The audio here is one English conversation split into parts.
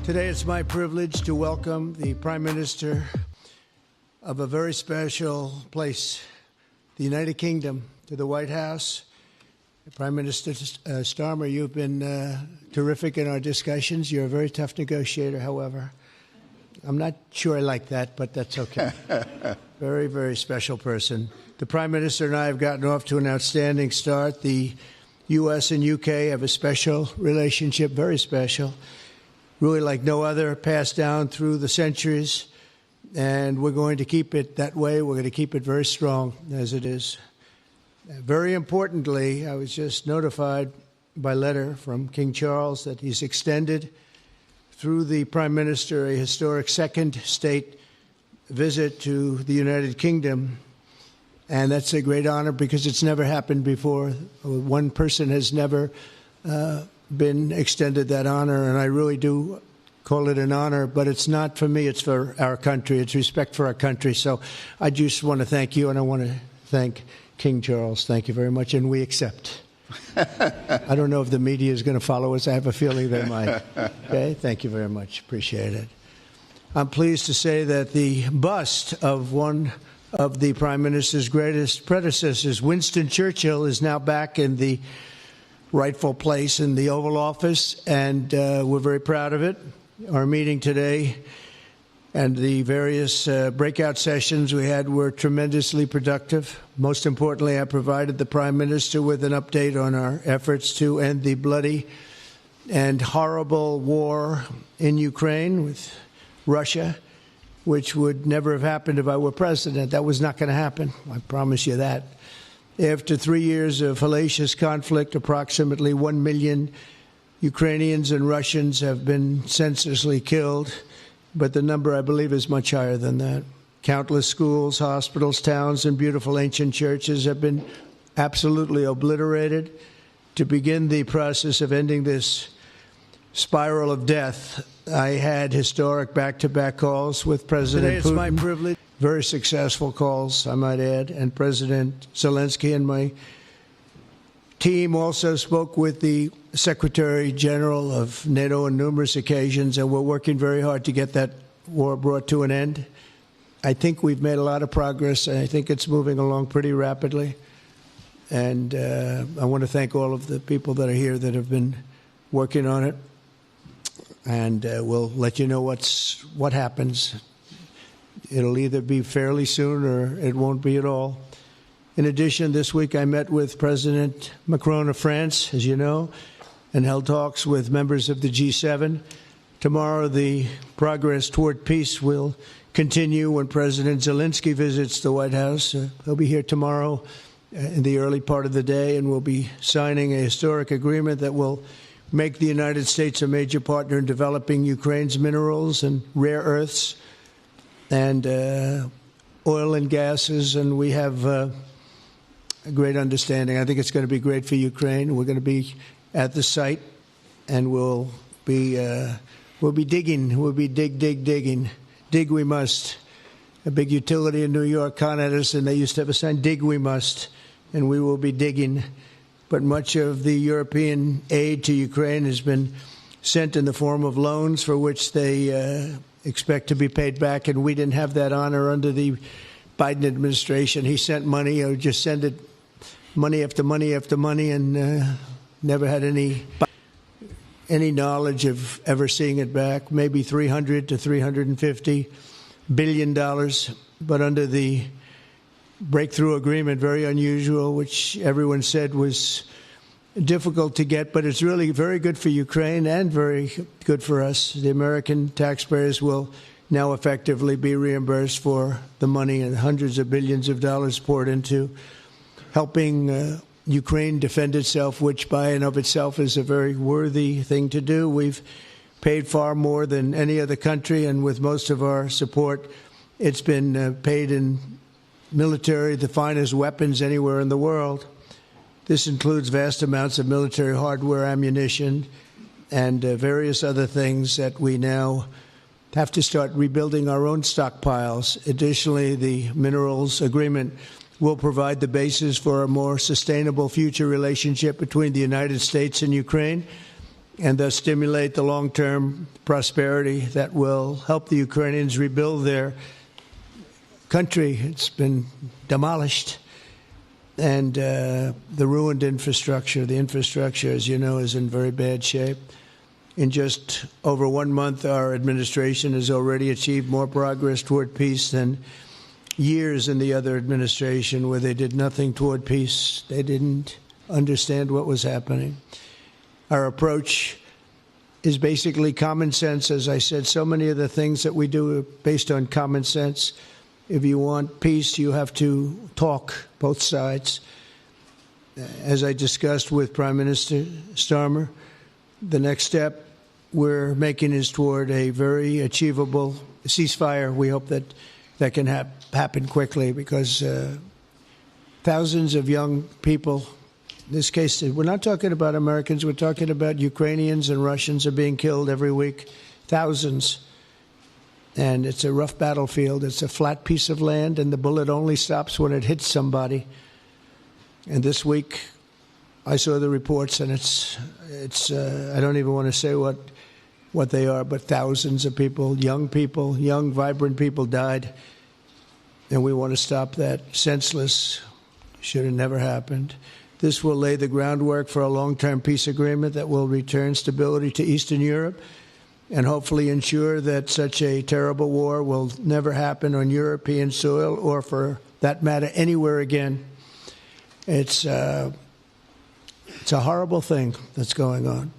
Today it's my privilege to welcome the Prime Minister of a very special place, the United Kingdom, to the White House. Prime Minister Starmer, you've been terrific in our discussions. You're a very tough negotiator, however. I'm not sure I like that, but that's okay. Very, very special person. The Prime Minister and I have gotten off to an outstanding start. The U.S. and U.K. have a special relationship, very special, really like no other, passed down through the centuries, and we're going to keep it that way. We're going to keep it very strong as it is. Very importantly, I was just notified by letter from King Charles that he's extended through the Prime Minister a historic second state visit to the United Kingdom. And that's a great honor because it's never happened before. One person has never been extended that honor, and I really do call it an honor, but it's not for me, it's for our country. It's respect for our country. So I just want to thank you, and I want to thank King Charles. Thank you very much, and we accept. I don't know if the media is going to follow us. I have a feeling they might. Okay, thank you very much. Appreciate it. I'm pleased to say that the bust of one of the Prime Minister's greatest predecessors, Winston Churchill, is now back in the rightful place in the Oval Office, and we're very proud of it. Our meeting today and the various breakout sessions we had were tremendously productive. Most importantly, I provided the Prime Minister with an update on our efforts to end the bloody and horrible war in Ukraine with Russia, which would never have happened if I were president. That was not going to happen. I promise you that. After 3 years of hellacious conflict, approximately 1 million Ukrainians and Russians have been senselessly killed, but the number, I believe, is much higher than that. Countless schools, hospitals, towns, and beautiful ancient churches have been absolutely obliterated. To begin the process of ending this spiral of death, I had historic back-to-back calls with President Putin. Today it's my privilege. Very successful calls, I might add, and President Zelensky and my team also spoke with the Secretary General of NATO on numerous occasions, and we're working very hard to get that war brought to an end. I think we've made a lot of progress, and I think it's moving along pretty rapidly. And I want to thank all of the people that are here that have been working on it. And we'll let you know what happens. It'll either be fairly soon or it won't be at all. In addition, this week I met with President Macron of France, as you know, and held talks with members of the G7. Tomorrow, the progress toward peace will continue when President Zelensky visits the White House. He'll be here tomorrow in the early part of the day, and we'll be signing a historic agreement that will make the United States a major partner in developing Ukraine's minerals and rare earths and oil and gases, and we have a great understanding. I think it's going to be great for Ukraine. We're going to be at the site, and we'll be digging. We'll be digging. Dig we must. A big utility in New York contacted us, and they used to have a sign, dig we must, and we will be digging. But much of the European aid to Ukraine has been sent in the form of loans for which they expect to be paid back, and we didn't have that honor under the Biden administration. He sent money, or just sent it, money after money after money, and never had any knowledge of ever seeing it back. Maybe $300 to $350 billion, but under the breakthrough agreement, very unusual, which everyone said was difficult to get, but it's really very good for Ukraine and very good for us. The American taxpayers will now effectively be reimbursed for the money and hundreds of billions of dollars poured into helping Ukraine defend itself, which by and of itself is a very worthy thing to do. We've paid far more than any other country, and with most of our support, it's been paid in military, the finest weapons anywhere in the world. This includes vast amounts of military hardware, ammunition, and various other things that we now have to start rebuilding our own stockpiles. Additionally, the minerals agreement will provide the basis for a more sustainable future relationship between the United States and Ukraine. and thus stimulate the long-term prosperity that will help the Ukrainians rebuild their country. It's been demolished, and the ruined infrastructure. The infrastructure, as you know, is in very bad shape. In just over 1 month, our administration has already achieved more progress toward peace than years in the other administration, where they did nothing toward peace. They didn't understand what was happening. Our approach is basically common sense. As I said, so many of the things that we do are based on common sense. If you want peace, you have to talk, both sides. As I discussed with Prime Minister Starmer, the next step we're making is toward a very achievable ceasefire. We hope that that can happen quickly, because thousands of young people, in this case, we're not talking about Americans, we're talking about Ukrainians and Russians are being killed every week, thousands. And it's a rough battlefield. It's a flat piece of land, and the bullet only stops when it hits somebody. And this week, I saw the reports, and it's I don't even want to say what they are, but thousands of people, young, vibrant people died. And we want to stop that. Senseless. Should have never happened. This will lay the groundwork for a long-term peace agreement that will return stability to Eastern Europe, and hopefully ensure that such a terrible war will never happen on European soil, or for that matter anywhere again. It's a horrible thing that's going on.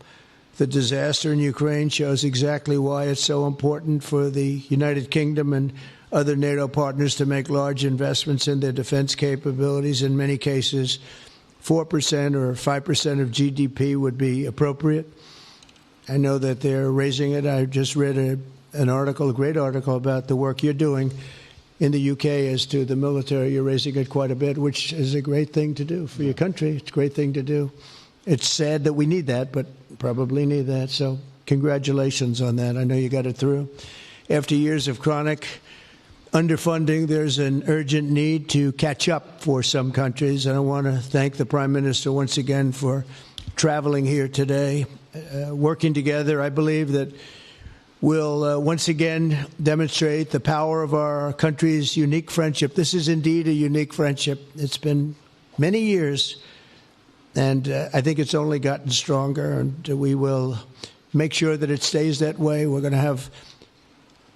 The disaster in Ukraine shows exactly why it's so important for the United Kingdom and other NATO partners to make large investments in their defense capabilities. In many cases, 4% or 5% of GDP would be appropriate. I know that they're raising it. I just read an article, a great article, about the work you're doing in the UK as to the military. You're raising it quite a bit, which is a great thing to do for your country. It's a great thing to do. It's sad that we need that, but probably need that. So congratulations on that. I know you got it through. After years of chronic underfunding, there's an urgent need to catch up for some countries. And I want to thank the Prime Minister once again for traveling here today. Working together, I believe that we'll once again demonstrate the power of our country's unique friendship. This is indeed a unique friendship. It's been many years, and I think it's only gotten stronger, and we will make sure that it stays that way. We're going to have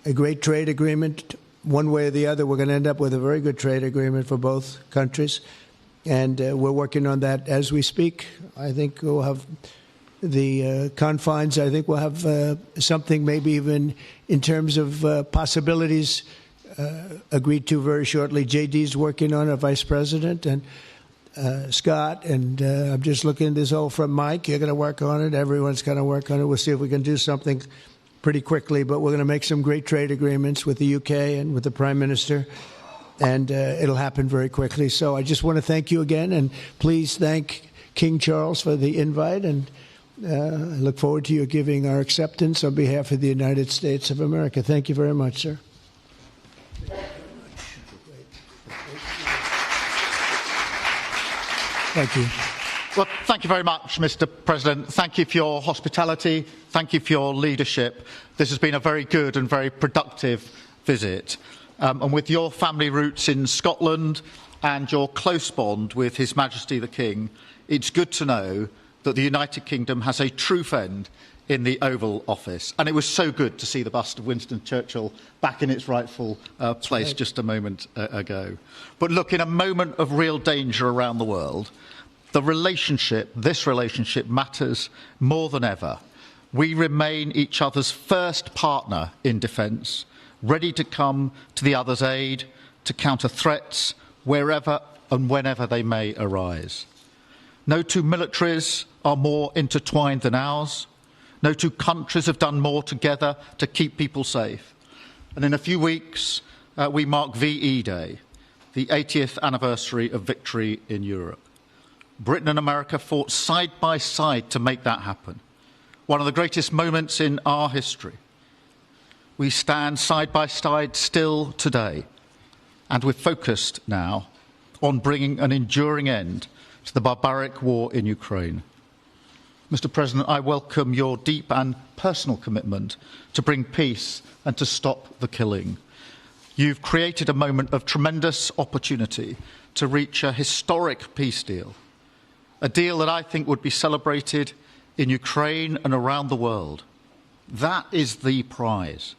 a great trade agreement. One way or the other, we're going to end up with a very good trade agreement for both countries, and we're working on that as we speak. I think we'll have the confines. I think we'll have something maybe even in terms of possibilities agreed to very shortly. JD's working on it, Vice President, and Scott, and I'm just looking at this all from Mike. You're going to work on it. Everyone's going to work on it. We'll see if we can do something pretty quickly, but we're going to make some great trade agreements with the UK and with the Prime Minister, and it'll happen very quickly. So I just want to thank you again, and please thank King Charles for the invite, and I look forward to you giving our acceptance on behalf of the United States of America. Thank you very much, sir. Thank you. Well, thank you very much, Mr. President. Thank you for your hospitality. Thank you for your leadership. This has been a very good and very productive visit. And with your family roots in Scotland and your close bond with His Majesty the King, it's good to know that the United Kingdom has a true friend in the Oval Office. And it was so good to see the bust of Winston Churchill back in its rightful place just a moment ago. But look, in a moment of real danger around the world, this relationship matters more than ever. We remain each other's first partner in defence, ready to come to the other's aid, to counter threats wherever and whenever they may arise. No two militaries are more intertwined than ours. No two countries have done more together to keep people safe. And in a few weeks, we mark VE Day, the 80th anniversary of victory in Europe. Britain and America fought side by side to make that happen. One of the greatest moments in our history. We stand side by side still today, and we're focused now on bringing an enduring end to the barbaric war in Ukraine. Mr. President, I welcome your deep and personal commitment to bring peace and to stop the killing. You've created a moment of tremendous opportunity to reach a historic peace deal, a deal that I think would be celebrated in Ukraine and around the world. That is the prize.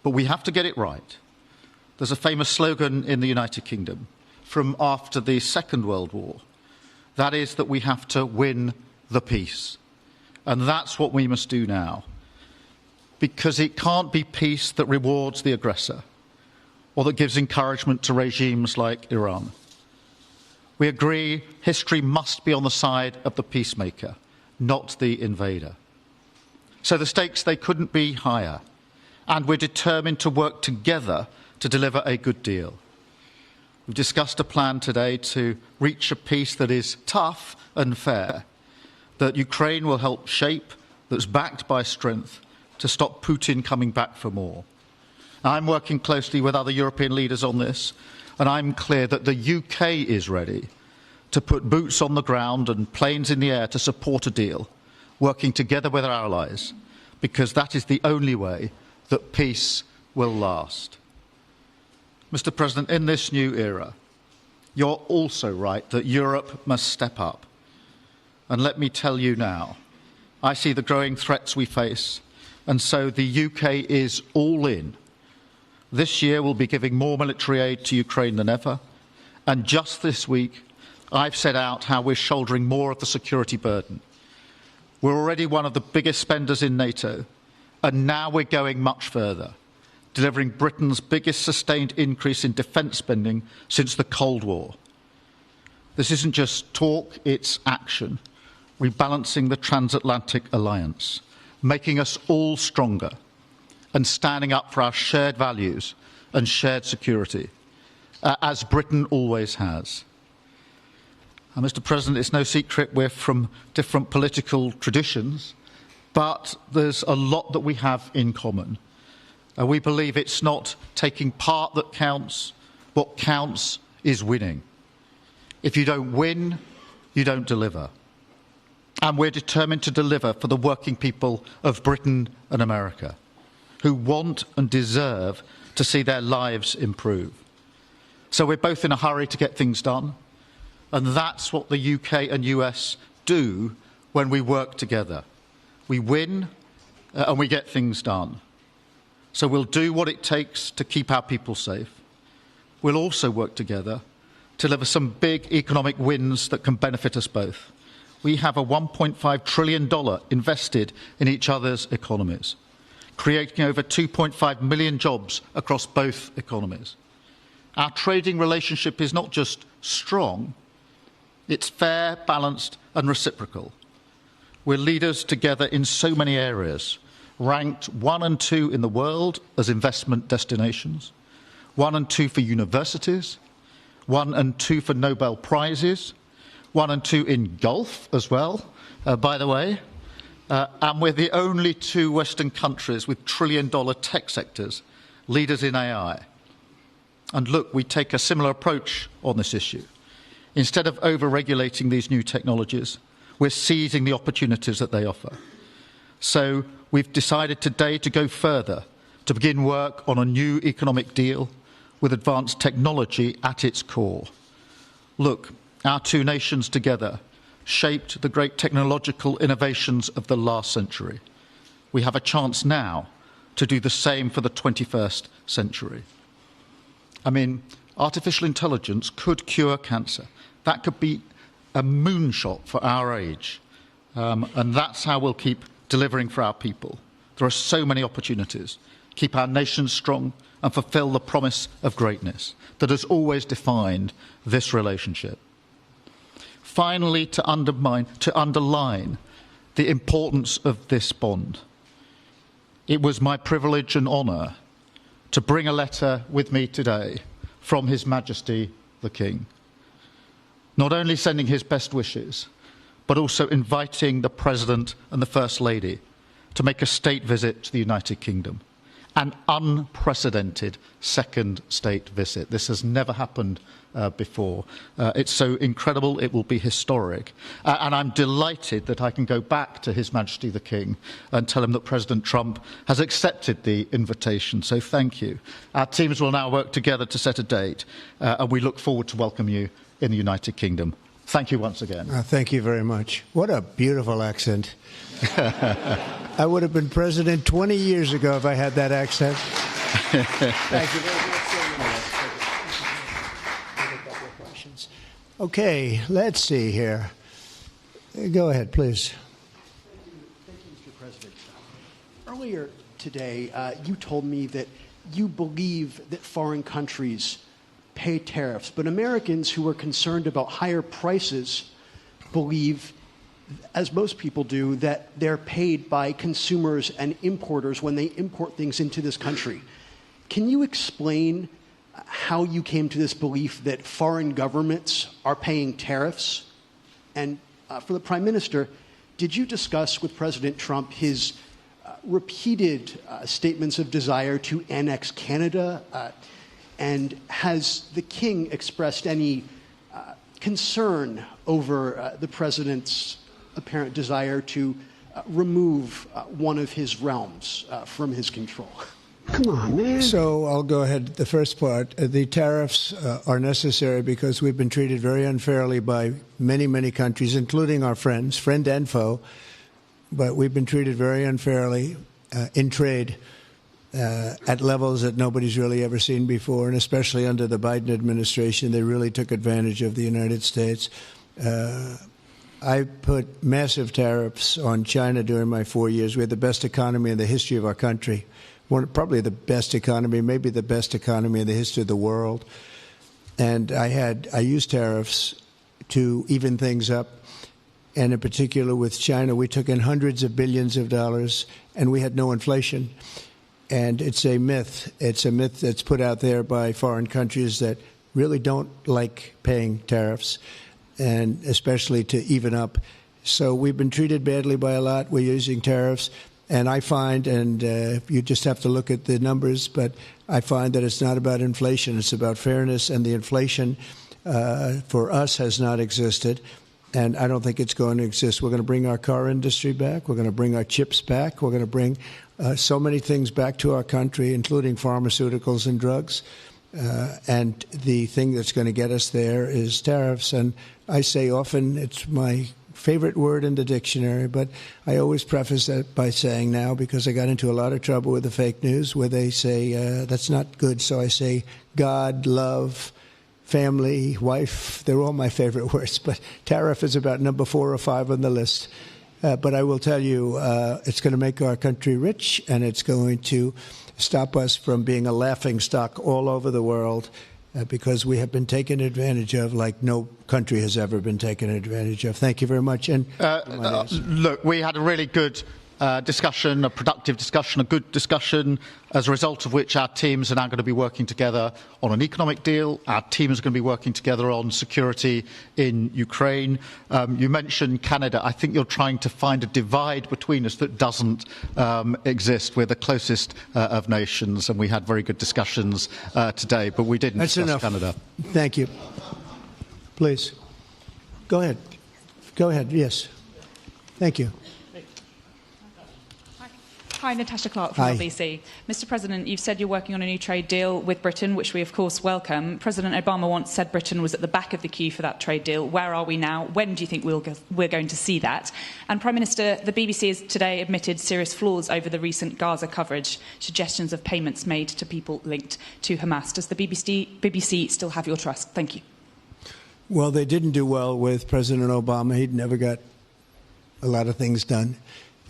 But we have to get it right. There's a famous slogan in the United Kingdom from after the Second World War. That is that we have to win the peace. And that's what we must do now. Because it can't be peace that rewards the aggressor or that gives encouragement to regimes like Iran. We agree history must be on the side of the peacemaker, not the invader. So the stakes, they couldn't be higher. And we're determined to work together to deliver a good deal. We've discussed a plan today to reach a peace that is tough and fair, that Ukraine will help shape, that's backed by strength, to stop Putin coming back for more. I'm working closely with other European leaders on this, and I'm clear that the UK is ready to put boots on the ground and planes in the air to support a deal, working together with our allies, because that is the only way that peace will last. Mr. President, in this new era, you're also right that Europe must step up. And let me tell you now, I see the growing threats we face, and so the UK is all in. This year we'll be giving more military aid to Ukraine than ever, and just this week I've set out how we're shouldering more of the security burden. We're already one of the biggest spenders in NATO, and now we're going much further, delivering Britain's biggest sustained increase in defence spending since the Cold War. This isn't just talk, it's action, rebalancing the transatlantic alliance, making us all stronger, and standing up for our shared values and shared security, as Britain always has. And Mr. President, it's no secret we're from different political traditions, but there's a lot that we have in common. We believe it's not taking part that counts. What counts is winning. If you don't win, you don't deliver. And we're determined to deliver for the working people of Britain and America, who want and deserve to see their lives improve. So we're both in a hurry to get things done, and that's what the UK and US do when we work together. We win and we get things done. So we'll do what it takes to keep our people safe. We'll also work together to deliver some big economic wins that can benefit us both. We have a $1.5 trillion invested in each other's economies, creating over 2.5 million jobs across both economies. Our trading relationship is not just strong, it's fair, balanced and reciprocal. We're leaders together in so many areas, ranked 1 and 2 in the world as investment destinations, 1 and 2 for universities, 1 and 2 for Nobel Prizes, 1 and 2 in golf as well, by the way. And we're the only 2 Western countries with trillion-dollar tech sectors, leaders in AI. And look, we take a similar approach on this issue. Instead of over-regulating these new technologies, we're seizing the opportunities that they offer. So we've decided today to go further, to begin work on a new economic deal with advanced technology at its core. Look, our 2 nations together shaped the great technological innovations of the last century. We have a chance now to do the same for the 21st century. I mean, artificial intelligence could cure cancer. That could be a moonshot for our age. And that's how we'll keep delivering for our people. There are so many opportunities. Keep our nation strong and fulfill the promise of greatness that has always defined this relationship. Finally, to underline the importance of this bond. It was my privilege and honour to bring a letter with me today from His Majesty the King, not only sending his best wishes, but also inviting the President and the First Lady to make a state visit to the United Kingdom an unprecedented second state visit. This has never happened before. It's so incredible, it will be historic. And I'm delighted that I can go back to His Majesty the King and tell him that President Trump has accepted the invitation. So thank you. Our teams will now work together to set a date, and we look forward to welcome you in the United Kingdom. Thank you once again. Thank you very much. What a beautiful accent. I would have been president 20 years ago if I had that accent. Thank you very much. Okay, let's see here. Go ahead, please. Thank you, Mr. President. Earlier today, you told me that you believe that foreign countries pay tariffs, but Americans who are concerned about higher prices believe, as most people do, that they're paid by consumers and importers when they import things into this country. Can you explain how you came to this belief that foreign governments are paying tariffs? And for the Prime Minister, did you discuss with President Trump his repeated statements of desire to annex Canada? And has the King expressed any concern over the President's apparent desire to remove one of his realms from his control? Come on, man. So I'll go ahead. The first part, the tariffs are necessary because we've been treated very unfairly by many, many countries, including our friends, friend and foe. But we've been treated very unfairly in trade at levels that nobody's really ever seen before, and especially under the Biden administration, they really took advantage of the United States. I put massive tariffs on China during my 4 years. We had the best economy in the history of our country. Probably the best economy, maybe the best economy in the history of the world. And I used tariffs to even things up. And in particular with China, we took in hundreds of billions of dollars and we had no inflation. And it's a myth. It's a myth that's put out there by foreign countries that really don't like paying tariffs, and especially to even up. So we've been treated badly by a lot. We're using tariffs. And I find, and you just have to look at the numbers, but I find that it's not about inflation. It's about fairness, and the inflation for us has not existed, and I don't think it's going to exist. We're going to bring our car industry back. We're going to bring our chips back. We're going to bring so many things back to our country, including pharmaceuticals and drugs. And the thing that's going to get us there is tariffs. And I say often it's my favorite word in the dictionary, but I always preface that by saying now, because I got into a lot of trouble with the fake news where they say that's not good. So I say God, love, family, wife. They're all my favorite words, but tariff is about number 4 or 5 on the list. But I will tell you, it's going to make our country rich, and it's going to stop us from being a laughing stock all over the world. Because we have been taken advantage of like no country has ever been taken advantage of. Thank you very much. And look, we had a really good discussion, a productive discussion, a good discussion, as a result of which our teams are now going to be working together on an economic deal. Our teams are going to be working together on security in Ukraine. You mentioned Canada. I think you're trying to find a divide between us that doesn't exist. We're the closest of nations, and we had very good discussions today, but we didn't discuss Canada. Thank you. Please. Go ahead. Go ahead. Yes. Thank you. Hi, Natasha Clark from LBC. Mr. President, you've said you're working on a new trade deal with Britain, which we, of course, welcome. President Obama once said Britain was at the back of the queue for that trade deal. Where are we now? When do you think we're going to see that? And, Prime Minister, the BBC has today admitted serious flaws over the recent Gaza coverage, suggestions of payments made to people linked to Hamas. Does the BBC still have your trust? Thank you. Well, they didn't do well with President Obama. He'd never got a lot of things done,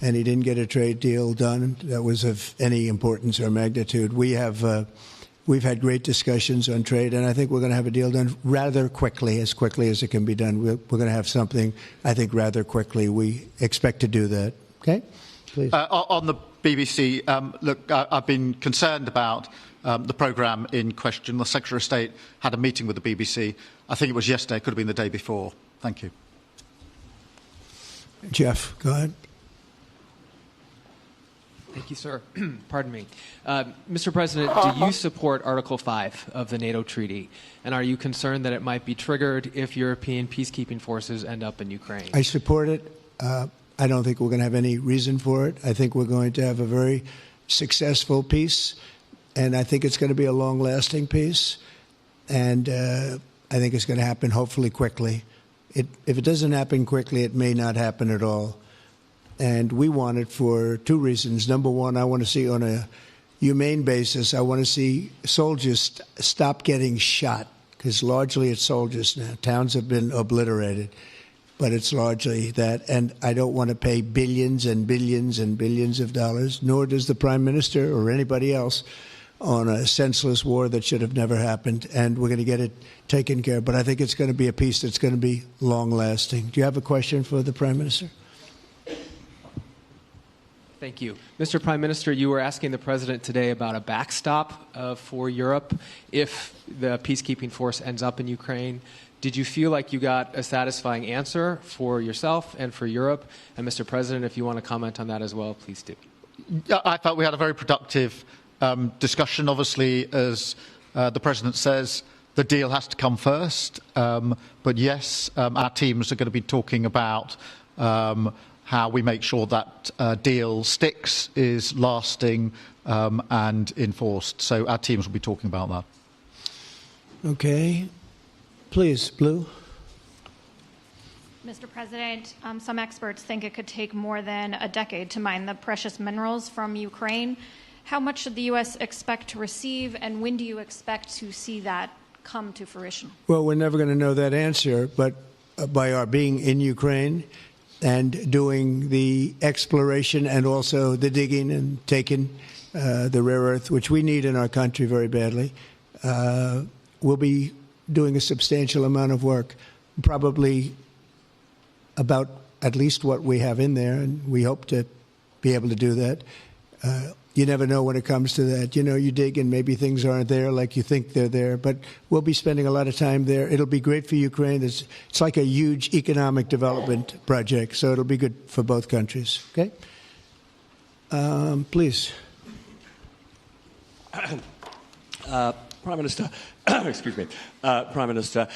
and he didn't get a trade deal done that was of any importance or magnitude. We've had great discussions on trade, and I think we're going to have a deal done rather quickly as it can be done. We're going to have something, I think, rather quickly. We expect to do that. Okay? Please. On the BBC, look, I've been concerned about the programme in question. The Secretary of State had a meeting with the BBC. I think it was yesterday, it could have been the day before. Thank you. Jeff, go ahead. Thank you, sir. Pardon me. Mr. President, do you support Article 5 of the NATO treaty? And are you concerned that it might be triggered if European peacekeeping forces end up in Ukraine? I support it. I don't think we're going to have any reason for it. I think we're going to have a very successful peace, and I think it's going to be a long-lasting peace. And I think it's going to happen hopefully quickly. If it doesn't happen quickly, it may not happen at all. And we want it for two reasons. Number one, I want to see on a humane basis, I want to see soldiers stop getting shot, because largely it's soldiers now. Towns have been obliterated, but it's largely that. And I don't want to pay billions and billions and billions of dollars, nor does the Prime Minister or anybody else, on a senseless war that should have never happened. And we're going to get it taken care of. But I think it's going to be a peace that's going to be long-lasting. Do you have a question for the Prime Minister? Thank you. Mr. Prime Minister, you were asking the President today about a backstop for Europe if the peacekeeping force ends up in Ukraine. Did you feel like you got a satisfying answer for yourself and for Europe? And Mr. President, if you want to comment on that as well, please do. I felt we had a very productive discussion. Obviously, as the President says, the deal has to come first. But yes, our teams are going to be talking about how we make sure that deal sticks, is lasting and enforced. So our teams will be talking about that. Okay. Please, Blue. Mr. President, some experts think it could take more than a decade to mine the precious minerals from Ukraine. How much should the U.S. expect to receive, and when do you expect to see that come to fruition? Well, we're never going to know that answer, but by our being in Ukraine and doing the exploration and also the digging and taking the rare earth, which we need in our country very badly, we'll be doing a substantial amount of work, probably about at least what we have in there, and we hope to be able to do that. You never know when it comes to that. You know, you dig and maybe things aren't there like you think they're there, but we'll be spending a lot of time there. It'll be great for Ukraine. It's like a huge economic development project, so it'll be good for both countries. Okay? Please. Prime Minister, excuse me, Prime Minister,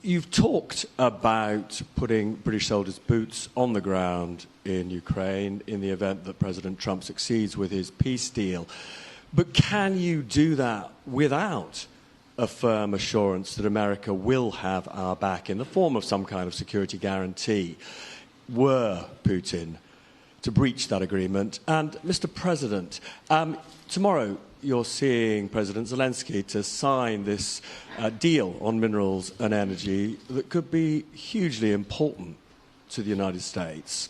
you've talked about putting British soldiers' boots on the ground in Ukraine in the event that President Trump succeeds with his peace deal. But can you do that without a firm assurance that America will have our back in the form of some kind of security guarantee were Putin to breach that agreement? And, Mr. President, tomorrow you're seeing President Zelensky to sign this deal on minerals and energy that could be hugely important to the United States.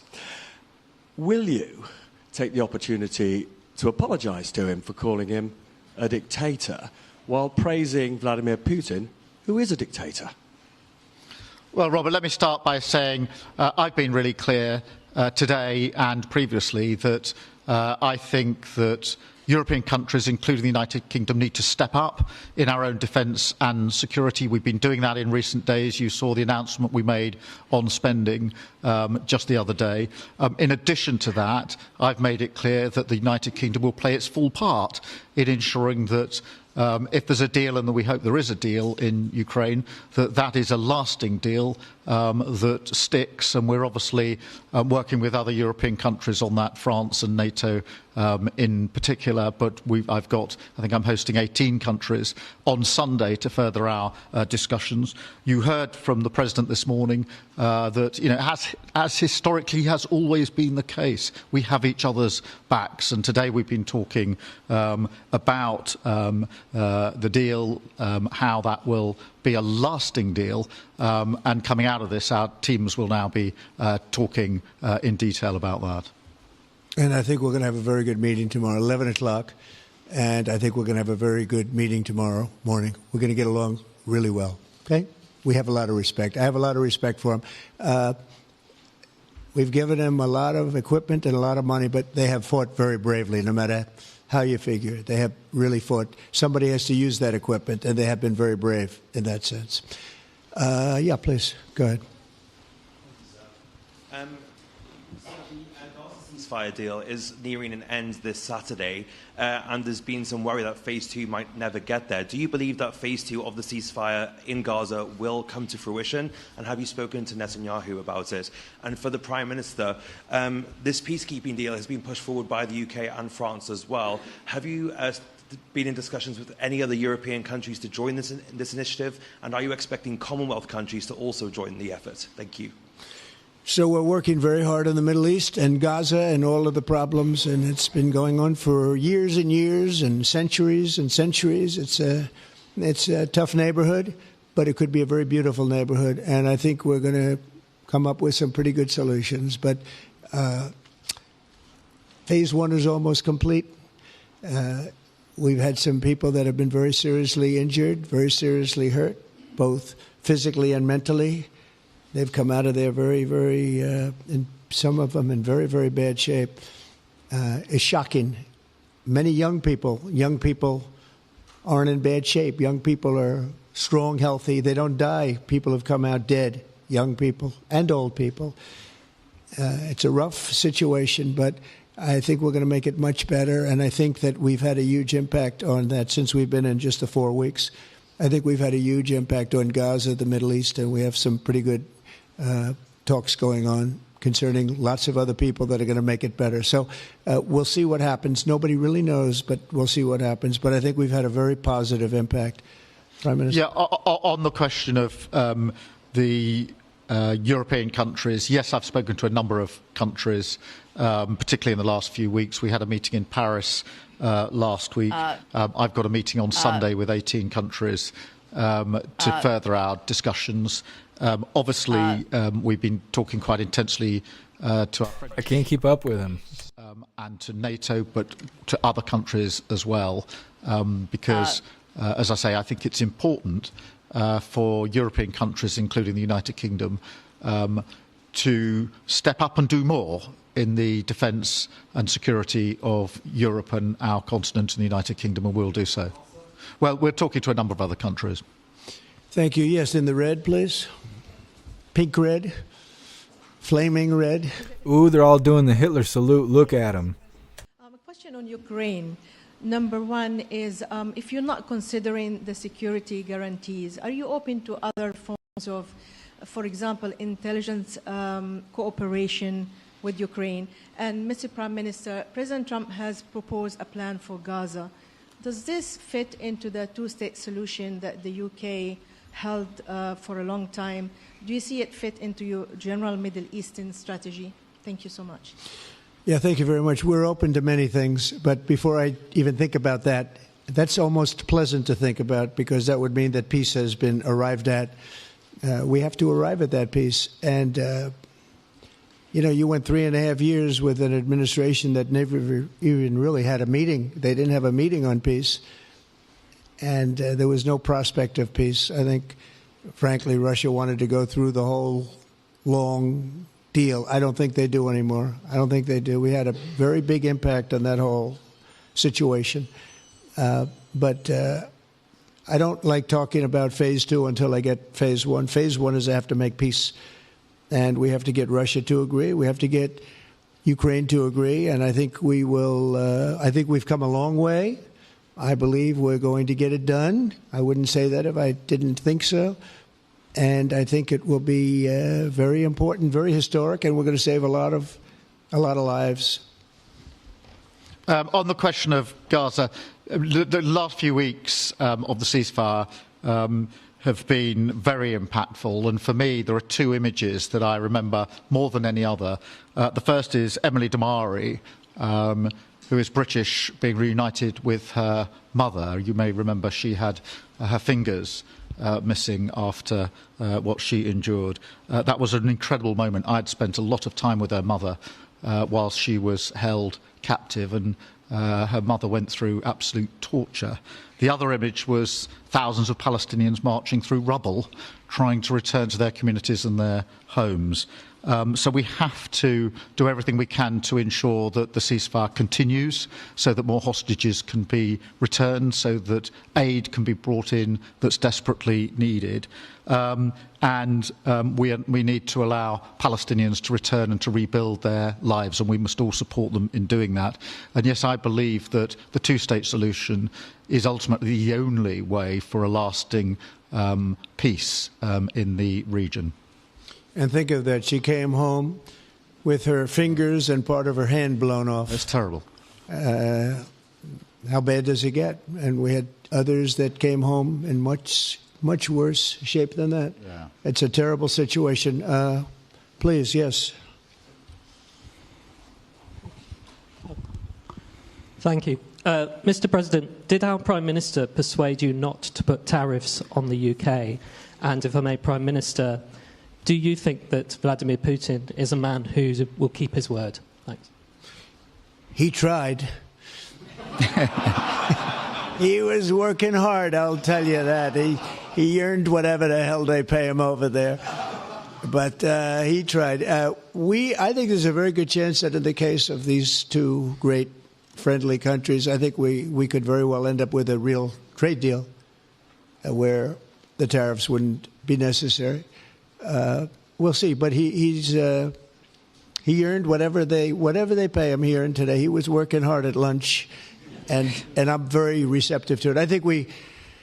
Will you take the opportunity to apologize to him for calling him a dictator while praising Vladimir Putin, who is a dictator? Well, Robert, let me start by saying I've been really clear today and previously that I think that European countries, including the United Kingdom, need to step up in our own defence and security. We've been doing that in recent days. You saw the announcement we made on spending just the other day. In addition to that, I've made it clear that the United Kingdom will play its full part in ensuring that if there's a deal, and we hope there is a deal in Ukraine, that is a lasting deal that sticks. And we're obviously working with other European countries on that, France and NATO in particular. But I think I'm hosting 18 countries on Sunday to further our discussions. You heard from the President this morning that, you know, as historically has always been the case, we have each other's backs. And today we've been talking about the deal, how that will be a lasting deal, and coming out of this, our teams will now be talking in detail about that. And I think we're going to have a very good meeting tomorrow, 11 o'clock, and I think we're going to have a very good meeting tomorrow morning. We're going to get along really well, okay? We have a lot of respect. I have a lot of respect for them. We've given them a lot of equipment and a lot of money, but they have fought very bravely, no matter how you figure it. They have really fought. Somebody has to use that equipment, and they have been very brave in that sense. Yeah, please, go ahead. ceasefire deal is nearing an end this Saturday, and there's been some worry that phase 2 might never get there. Do you believe that phase 2 of the ceasefire in Gaza will come to fruition? And have you spoken to Netanyahu about it? And for the Prime Minister, this peacekeeping deal has been pushed forward by the UK and France as well. Have you been in discussions with any other European countries to join this initiative? And are you expecting Commonwealth countries to also join the effort? Thank you. So we're working very hard in the Middle East and Gaza and all of the problems, and it's been going on for years and years and centuries and centuries. It's a tough neighborhood, but it could be a very beautiful neighborhood, and I think we're going to come up with some pretty good solutions. But phase 1 is almost complete. We've had some people that have been very seriously injured, very seriously hurt, both physically and mentally. They've come out of there very, very, and some of them in very, very bad shape. It's shocking. Many young people aren't in bad shape. Young people are strong, healthy. They don't die. People have come out dead, young people and old people. It's a rough situation, but I think we're going to make it much better. And I think that we've had a huge impact on that since we've been in just the 4 weeks. I think we've had a huge impact on Gaza, the Middle East, and we have some pretty good talks going on concerning lots of other people that are going to make it better. So we'll see what happens. Nobody really knows, but we'll see what happens. But I think we've had a very positive impact. Prime Minister? Yeah, on the question of the European countries, yes, I've spoken to a number of countries, particularly in the last few weeks. We had a meeting in Paris last week. I've got a meeting on Sunday with 18 countries to further our discussions. Obviously, we've been talking quite intensely to our I can't keep up with him. And to NATO, but to other countries as well, because, as I say, I think it's important for European countries, including the United Kingdom, to step up and do more in the defence and security of Europe and our continent and the United Kingdom, and we'll do so. Well, we're talking to a number of other countries. Thank you. Yes, in the red, please. Pink red. Flaming red. Ooh, they're all doing the Hitler salute. Look at them. A question on Ukraine. Number one is, if you're not considering the security guarantees, are you open to other forms of, for example, intelligence cooperation with Ukraine? And Mr. Prime Minister, President Trump has proposed a plan for Gaza. Does this fit into the two-state solution that the UK held for a long time? Do you see it fit into your general Middle Eastern strategy? Thank you so much. Yeah, thank you very much. We're open to many things, but before I even think about that, that's almost pleasant to think about because that would mean that peace has been arrived at. We have to arrive at that peace. And, you know, you went 3.5 years with an administration that never even really had a meeting. They didn't have a meeting on peace. And there was no prospect of peace. I think, frankly, Russia wanted to go through the whole long deal. I don't think they do anymore. I don't think they do. We had a very big impact on that whole situation. But I don't like talking about phase 2 until I get phase 1. Phase 1 is I have to make peace. And we have to get Russia to agree. We have to get Ukraine to agree. And I think we will. I think we've come a long way. I believe we're going to get it done. I wouldn't say that if I didn't think so. And I think it will be very important, very historic, and we're going to save a lot of lives. On the question of Gaza, the last few weeks of the ceasefire have been very impactful, and for me there are two images that I remember more than any other. The first is Emily Damari, who is British, being reunited with her mother. You may remember she had her fingers missing after what she endured. That was an incredible moment. I'd spent a lot of time with her mother whilst she was held captive, and her mother went through absolute torture. The other image was thousands of Palestinians marching through rubble, trying to return to their communities and their homes. So we have to do everything we can to ensure that the ceasefire continues, so that more hostages can be returned, so that aid can be brought in that's desperately needed. We need to allow Palestinians to return and to rebuild their lives, and we must all support them in doing that. And yes, I believe that the two-state solution is ultimately the only way for a lasting peace in the region. And think of that. She came home with her fingers and part of her hand blown off. That's terrible. How bad does it get? And we had others that came home in much worse shape than that. Yeah. It's a terrible situation. Please, yes. Thank you. Mr. President, did our Prime Minister persuade you not to put tariffs on the UK? And if I may, Prime Minister, do you think that Vladimir Putin is a man who will keep his word? Thanks. He tried. He was working hard, I'll tell you that. He earned whatever the hell they pay him over there. But he tried. I think there's a very good chance that in the case of these two great friendly countries, I think we could very well end up with a real trade deal where the tariffs wouldn't be necessary. We'll see. But he earned whatever they pay him. He earned today. He was working hard at lunch, and I'm very receptive to it. I think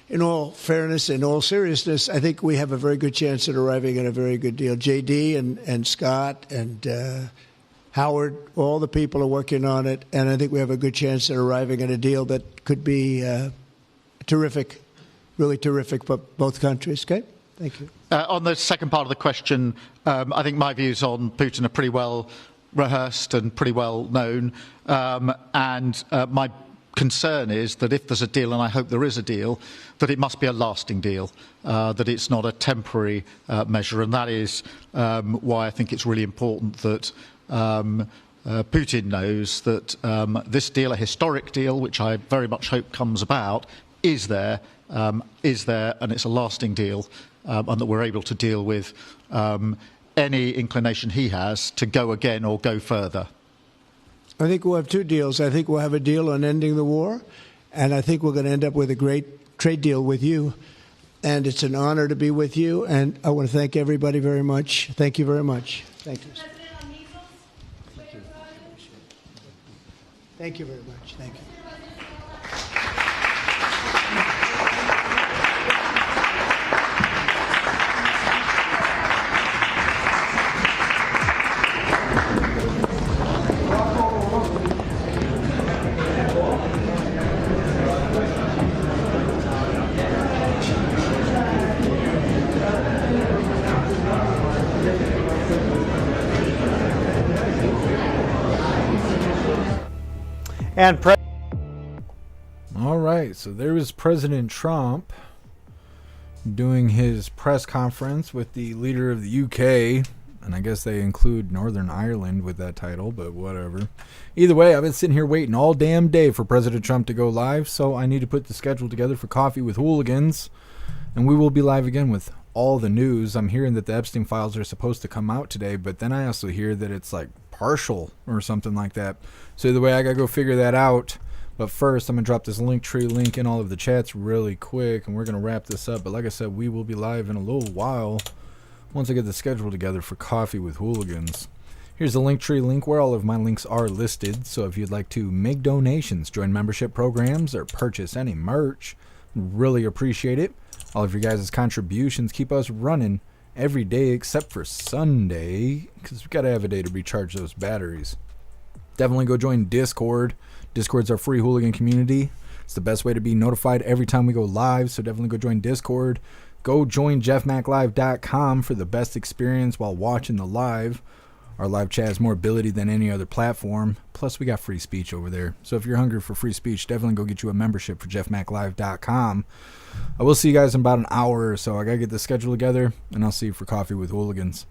in all fairness, in all seriousness, I think we have a very good chance at arriving at a very good deal. JD and Scott and Howard, all the people are working on it, and I think we have a good chance at arriving at a deal that could be terrific, really terrific for both countries. Okay? Thank you. On the second part of the question, I think my views on Putin are pretty well rehearsed and pretty well known. My concern is that if there's a deal, and I hope there is a deal, that it must be a lasting deal, that it's not a temporary measure. And that is why I think it's really important that Putin knows that this deal, a historic deal, which I very much hope comes about, is there, and it's a lasting deal. And that we're able to deal with any inclination he has to go again or go further. I think we'll have two deals. I think we'll have a deal on ending the war, and I think we're going to end up with a great trade deal with you. And it's an honor to be with you, and I want to thank everybody very much. Thank you very much. Thank you. Thank you very much. Thank you. All right, so there was President Trump doing his press conference with the leader of the UK, and I guess they include Northern Ireland with that title, but whatever. Either way, I've been sitting here waiting all damn day for President Trump to go live, so I need to put the schedule together for Coffee with Hooligans, and we will be live again with all the news. I'm hearing that the Epstein files are supposed to come out today, but then I also hear that it's like partial or something like that. So either way, I gotta go figure that out. But first, I'm gonna drop this Linktree link in all of the chats really quick, and we're gonna wrap this up. But like I said, we will be live in a little while once I get the schedule together for Coffee with Hooligans. Here's the Linktree link where all of my links are listed. So if you'd like to make donations, join membership programs, or purchase any merch, really appreciate it. All of your guys' contributions keep us running every day except for Sunday, because we gotta have a day to recharge those batteries. Definitely go join Discord. Discord's our free hooligan community. It's the best way to be notified every time we go live, so definitely go join Discord. Go join jeffmaclive.com for the best experience while watching the live. Our live chat has more ability than any other platform. Plus, we got free speech over there. So if you're hungry for free speech, definitely go get you a membership for jeffmaclive.com. I will see you guys in about an hour or so. I got to get the schedule together, and I'll see you for Coffee with Hooligans.